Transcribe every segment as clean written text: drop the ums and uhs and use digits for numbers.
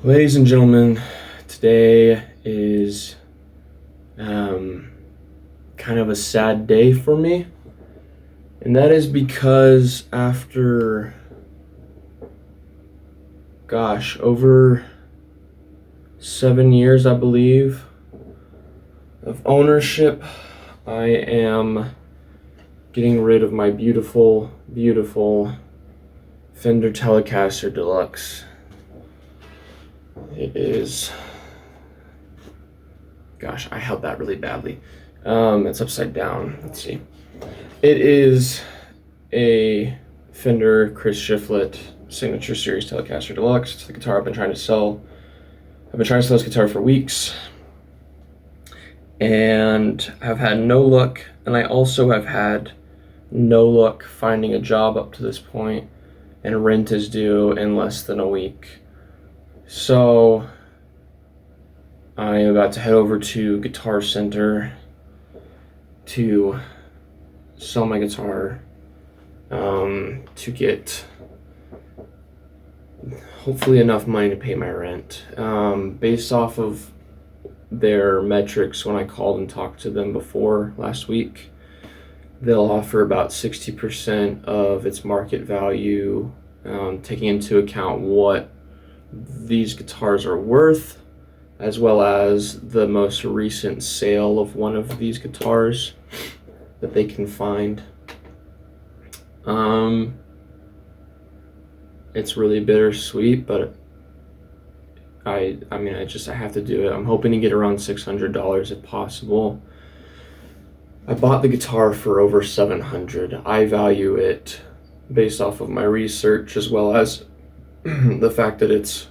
Ladies and gentlemen, today is kind of a sad day for me, and that is because after, over 7 years, I believe, of ownership, I am getting rid of my beautiful, beautiful Fender Telecaster Deluxe. It is, I held that really badly. It's upside down. Let's see. It is a Fender Chris Shiflett Signature Series Telecaster Deluxe. It's the guitar I've been trying to sell. I've been trying to sell this guitar for weeks, and I've had no luck. And I also have had no luck finding a job up to this point, and rent is due in less than a week. So I am about to head over to Guitar Center to sell my guitar, to get hopefully enough money to pay my rent. Based off of their metrics, when I called and talked to them before last week, they'll offer about 60% of its market value, taking into account what these guitars are worth, as well as the most recent sale of one of these guitars that they can find. It's really bittersweet, but I have to do it. I'm hoping to get around $600 if possible. I bought the guitar for over $700. I value it based off of my research, as well as the fact that it's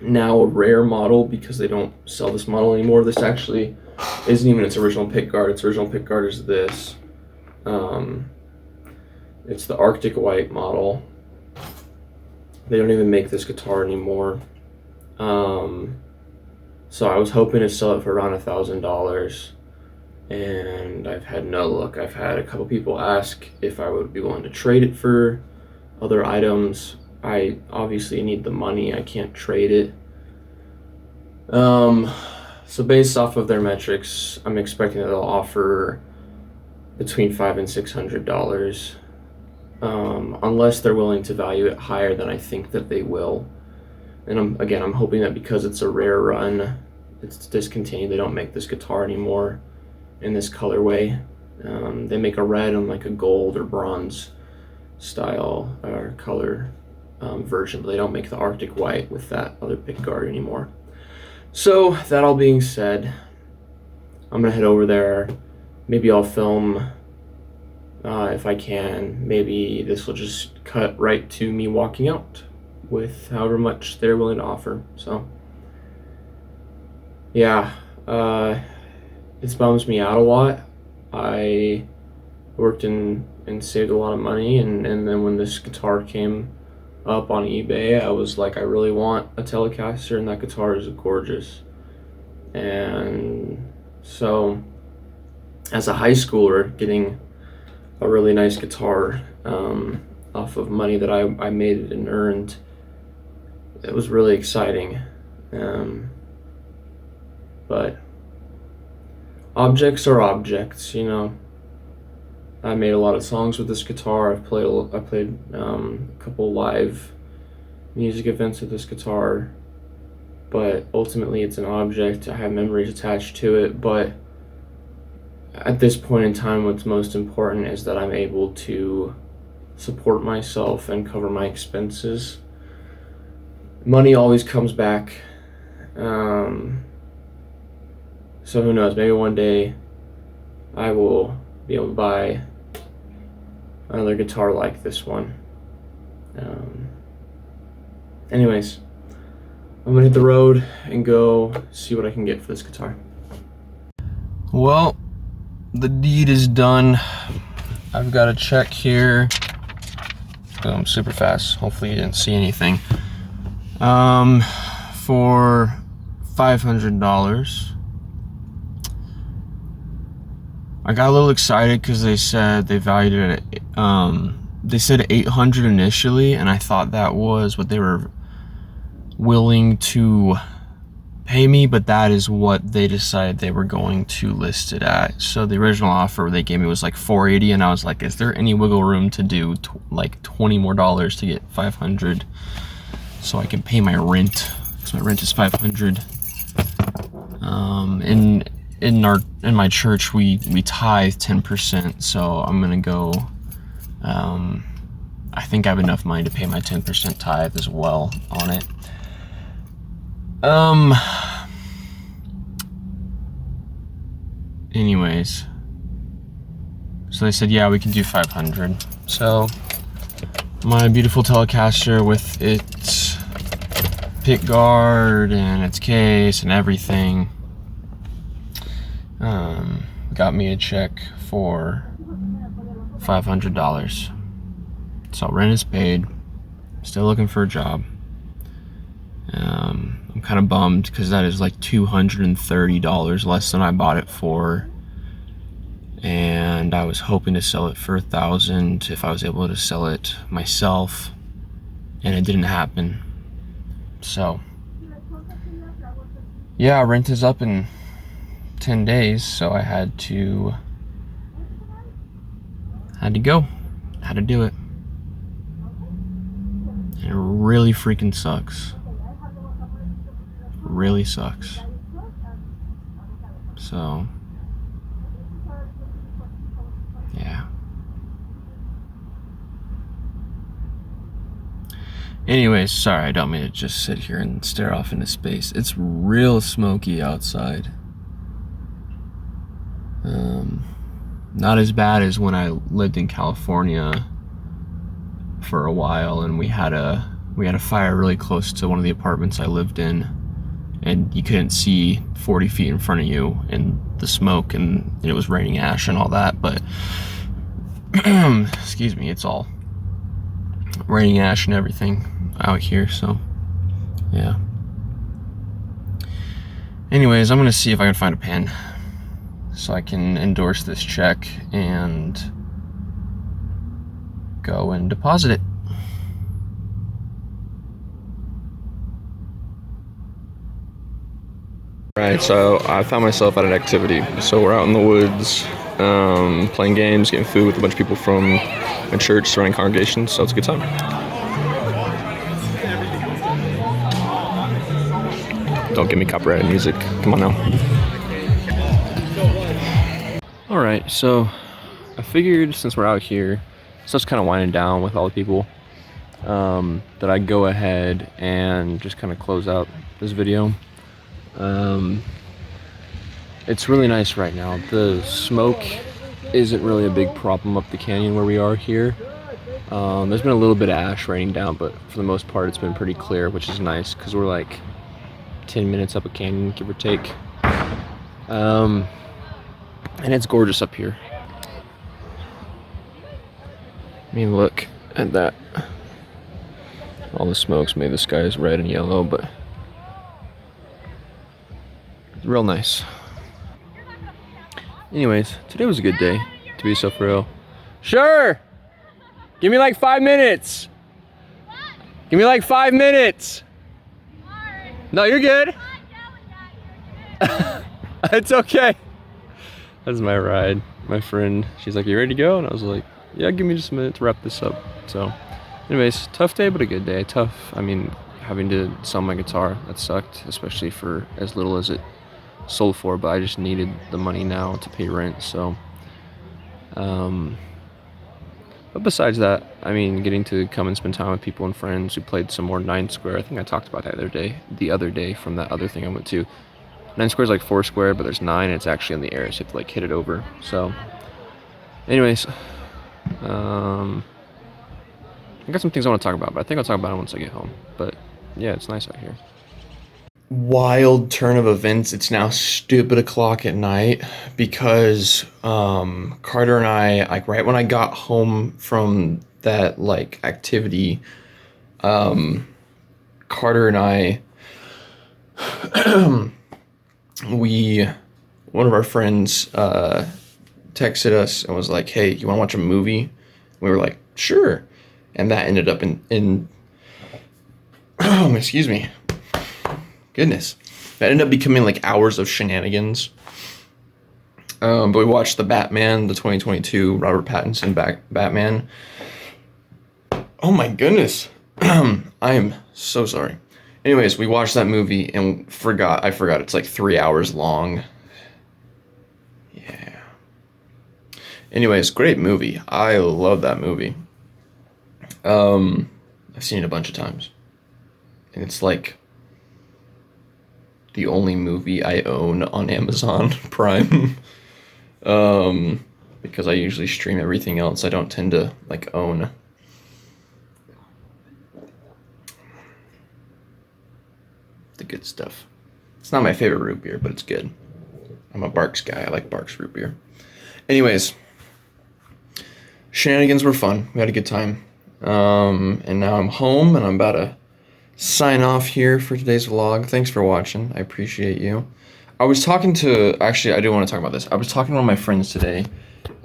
now a rare model because they don't sell this model anymore. This actually isn't even its original pickguard. Its original pickguard is this. It's the Arctic White model. They don't even make this guitar anymore. So I was hoping to sell it for around $1,000, and I've had no luck. I've had a couple people ask if I would be willing to trade it for other items. I obviously need the money. I can't trade it. So based off of their metrics, I'm expecting that they'll offer between $500 and $600, unless they're willing to value it higher than I think that they will. And I'm hoping that because it's a rare run, it's discontinued. They don't make this guitar anymore in this colorway. They make a red and like a gold or bronze style or color version, but they don't make the Arctic White with that other pickguard anymore. So that all being said, I'm gonna head over there. Maybe I'll film if I can. Maybe this will just cut right to me walking out with however much they're willing to offer. So yeah, it bums me out a lot. I worked and saved a lot of money, and then when this guitar came up on eBay, I was like, I really want a Telecaster, and that guitar is gorgeous. And so as a high schooler, getting a really nice guitar off of money that I made and earned, it was really exciting. But objects are objects, you know. I made a lot of songs with this guitar. I played a couple live music events with this guitar, but ultimately it's an object. I have memories attached to it, but at this point in time, what's most important is that I'm able to support myself and cover my expenses. Money always comes back. So who knows, maybe one day I will be able to buy another guitar like this one. Anyways, I'm gonna hit the road and go see what I can get for this guitar. Well, the deed is done. I've got a check here. Super fast. Hopefully you didn't see anything. For $500. I got a little excited because they said they valued it at, they said $800 initially, and I thought that was what they were willing to pay me, but that is what they decided they were going to list it at. So the original offer they gave me was like $480, and I was like, is there any wiggle room to do like $20 more to get $500 so I can pay my rent, because my rent is $500. In my church we tithe 10%, so I'm gonna go, I think I have enough money to pay my 10% tithe as well on it. Anyways, so they said, yeah, we can do 500. So my beautiful Telecaster with its pick guard and its case and everything, got me a check for $500. So rent is paid. Still looking for a job. I'm kind of bummed because that is like $230 less than I bought it for, and I was hoping to sell it for $1,000 if I was able to sell it myself, and it didn't happen. So yeah, rent is up in 10 days, so I had to go, had to do it, and it really freaking sucks. Really sucks. So yeah. Anyways, sorry, I don't mean to just sit here and stare off into space. It's real smoky outside. Not as bad as when I lived in California for a while, and we had a fire really close to one of the apartments I lived in, and you couldn't see 40 feet in front of you and the smoke, and it was raining ash and all that, but excuse me, it's all raining ash and everything out here, so yeah. Anyways, I'm gonna see if I can find a pen so I can endorse this check and go and deposit it. Right, so I found myself at an activity. So we're out in the woods, playing games, getting food with a bunch of people from a church, surrounding congregation, so it's a good time. Don't give me copyrighted music, come on now. Alright, so I figured since we're out here, stuff's kind of winding down with all the people, that I'd go ahead and just kind of close out this video. It's really nice right now. The smoke isn't really a big problem up the canyon where we are here. There's been a little bit of ash raining down, but for the most part it's been pretty clear, which is nice because we're like 10 minutes up a canyon, give or take. And it's gorgeous up here. I mean, look at that. All the smoke's made the skies red and yellow, but it's real nice. Anyways, today was a good day, to be so for real. Sure! Give me like 5 minutes! Give me like 5 minutes! No, you're good. It's okay. That's my ride. My friend, she's like, you ready to go? And I was like, yeah, give me just a minute to wrap this up. So anyways, tough day, but a good day. Tough, I mean, having to sell my guitar, that sucked, especially for as little as it sold for, but I just needed the money now to pay rent, so. But besides that, I mean, getting to come and spend time with people and friends. We played some more 9 Square. I think I talked about that the other day from that other thing I went to. 9 Square is like 4 square, but there's 9 and it's actually in the air, so you have to like hit it over. So anyways, I got some things I want to talk about, but I think I'll talk about it once I get home. But yeah, it's nice out here. Wild turn of events. It's now stupid o'clock at night because Carter and I, like right when I got home from that like activity, Carter and I one of our friends texted us and was like, hey, you want to watch a movie? We were like, sure. And that ended up in excuse me, goodness. That ended up becoming like hours of shenanigans. But we watched the Batman, the 2022 Robert Pattinson Batman. Oh my goodness. I am so sorry. Anyways, we watched that movie and I forgot it's like 3 hours long. Yeah. Anyways, great movie. I love that movie. I've seen it a bunch of times. And it's like the only movie I own on Amazon Prime. Because I usually stream everything else. I don't tend to like own. The good stuff. It's not my favorite root beer, but it's good. I'm a Barks guy. I like Barks root beer. Anyways, shenanigans were fun. We had a good time. And now I'm home and I'm about to sign off here for today's vlog. Thanks for watching. I appreciate you. I was talking to, actually, I do want to talk about this. I was talking to one of my friends today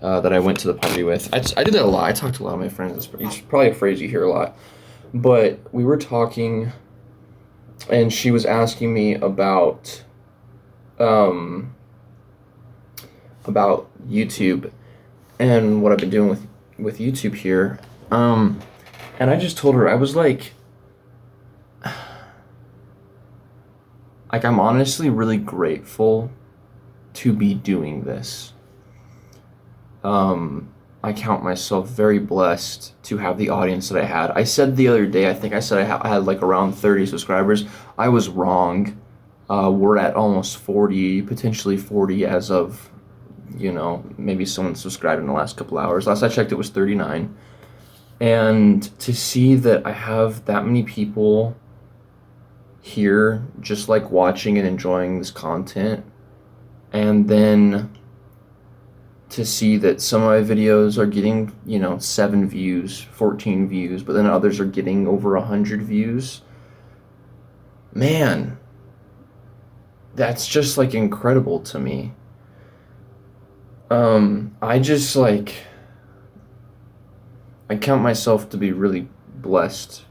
that I went to the party with. I did that a lot. I talked to a lot of my friends. It's probably a phrase you hear a lot. But we were talking, and she was asking me about YouTube and what I've been doing with YouTube here. And I just told her, I was like, I'm honestly really grateful to be doing this. I count myself very blessed to have the audience that I had. I said the other day, I think I said I had like around 30 subscribers. I was wrong. We're at almost 40, potentially 40 as of, maybe someone subscribed in the last couple hours. Last I checked, it was 39. And to see that I have that many people here just like watching and enjoying this content, and then to see that some of my videos are getting 7 views, 14 views, but then others are getting over 100 views, man, that's just like incredible to me. I just I count myself to be really blessed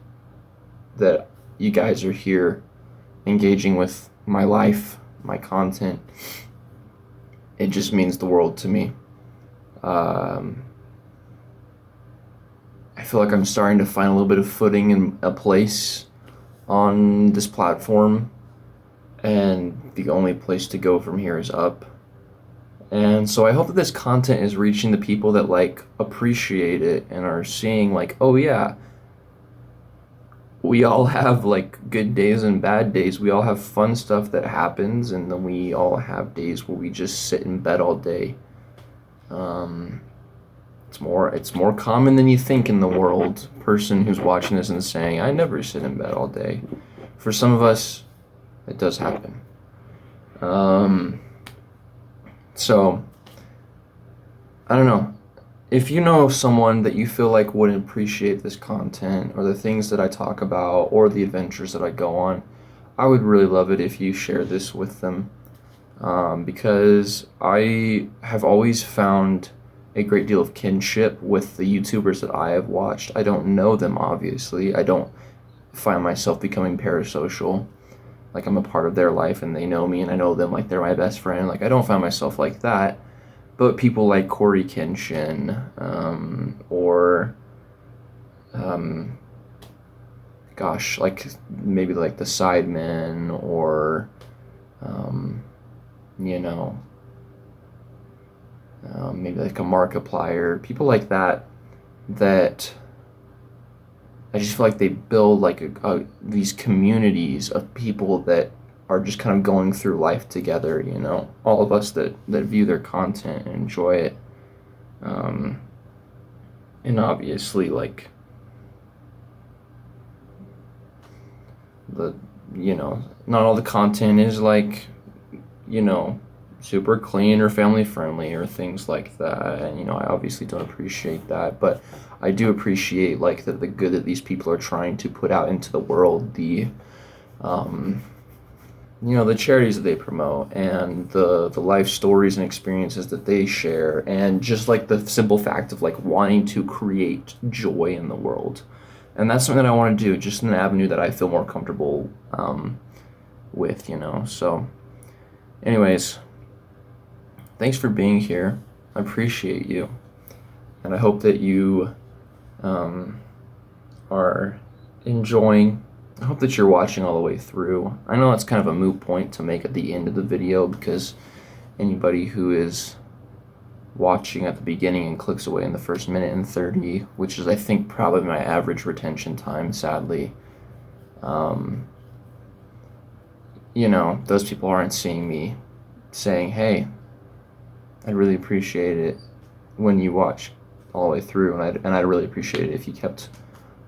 that you guys are here engaging with my life, my content. It just means the world to me. I feel like I'm starting to find a little bit of footing and a place on this platform, and the only place to go from here is up. And so I hope that this content is reaching the people that appreciate it and are seeing oh yeah, we all have good days and bad days. We all have fun stuff that happens, and then we all have days where we just sit in bed all day. It's more common than you think in the world. Person who's watching this and saying, I never sit in bed all day. For some of us, it does happen. So, I don't know. If you know someone that you feel like would appreciate this content or the things that I talk about or the adventures that I go on, I would really love it if you share this with them. Because I have always found a great deal of kinship with the YouTubers that I have watched. I don't know them, obviously. I don't find myself becoming parasocial. I'm a part of their life and they know me and I know them they're my best friend. I don't find myself like that. But people like Corey Kenshin, or maybe the Sidemen, or maybe a Markiplier, people like that I just feel like they build these communities of people that are just kind of going through life together, all of us that view their content and enjoy it. And obviously not all the content is super clean or family friendly or things like that, and I obviously don't appreciate that, but I do appreciate the good that these people are trying to put out into the world, the the charities that they promote, and the life stories and experiences that they share, and just the simple fact of wanting to create joy in the world. And that's something that I want to do, just in an avenue that I feel more comfortable with, you know. So, anyways, thanks for being here. I appreciate you. And I hope that you are enjoying. I hope that you're watching all the way through. I know it's kind of a moot point to make at the end of the video because anybody who is watching at the beginning and clicks away in the first minute and 30, which is I think probably my average retention time, sadly, you know, those people aren't seeing me saying, hey, I'd really appreciate it when you watch all the way through, and I'd really appreciate it if you kept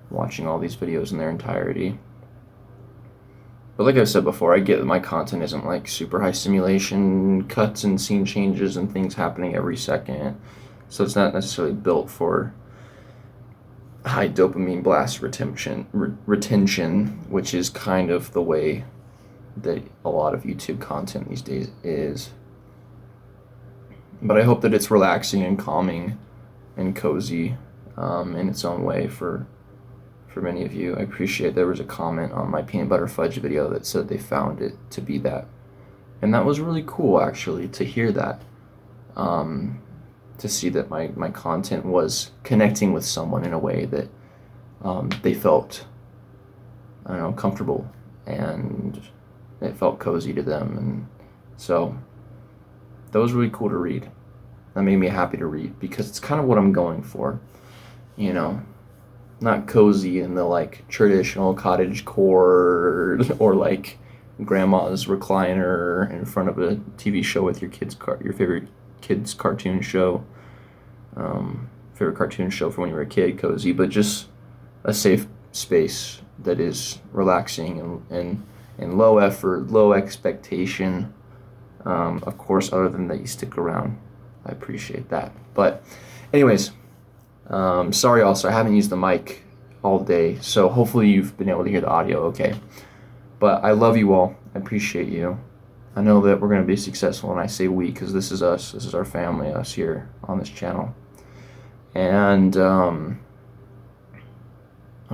watching all these videos in their entirety. But like I've said before, I get that my content isn't like super high stimulation, cuts and scene changes and things happening every second. So it's not necessarily built for high dopamine blast retention, which is kind of the way that a lot of YouTube content these days is. But I hope that it's relaxing and calming and cozy in its own way for many of you. I appreciate there was a comment on my peanut butter fudge video that said they found it to be that. And that was really cool, actually, to hear that. To see that my content was connecting with someone in a way that they felt, I don't know, comfortable, and it felt cozy to them. And so that was really cool to read. That made me happy to read because it's kind of what I'm going for, you know. Not cozy in the like traditional cottage core or like grandma's recliner in front of a TV show with your your favorite kids cartoon show, favorite cartoon show from when you were a kid, cozy, but just a safe space that is relaxing and low effort, low expectation. Of course, other than that you stick around. I appreciate that. But anyways, sorry also, I haven't used the mic all day, so hopefully you've been able to hear the audio okay. But I love you all. I appreciate you. I know that we're going to be successful, and I say we because this is us. This is our family, us here on this channel. And I'm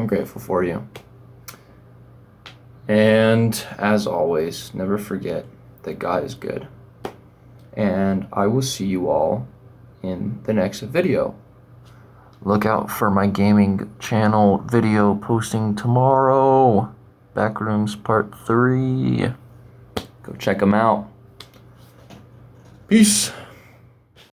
grateful for you. And as always, never forget that God is good. And I will see you all in the next video. Look out for my gaming channel video posting tomorrow. Backrooms Part 3. Go check them out. Peace.